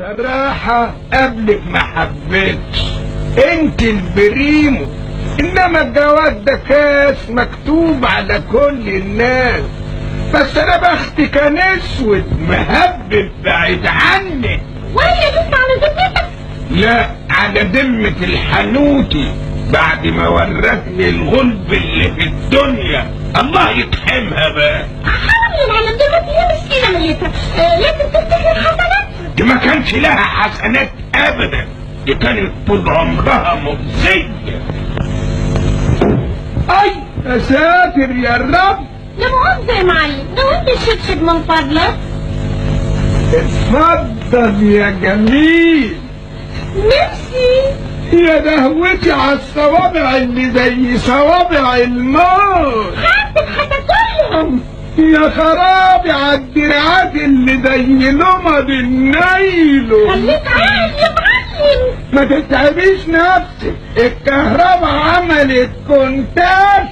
صراحة قبلك ما حبيتش، انت البريمو، انما الجواز ده كاس مكتوب على كل الناس. بس انا بختي كان اسود مهبب بعيد عنك. وهي لسه على ذمتك؟ لا، على ذمة الحنوتي بعد ما ورثني الغلب اللي في الدنيا. الله يطحمها بقى. حاول على ذمتي يا مسكينة ميتة، لازم تفتكر حسناتها. دي ما كانش لها حسنات ابدا، دي كانت طول عمرها مؤذية. اي يا ساتر يا رب. لا مؤاخذة يا معلم، لو انت الشبشب من فضلك. اتفضل يا جميل. ميرسي. يا دهوتي على الصوابع اللي زي صوابع الموت. حاسب هتاكلهم. يا خرابي على الدراعات اللي زي لمض النيلو. خليك عايز يا معلم. ما تتعبيش نفسك، الكهرباء عملت كونتاكت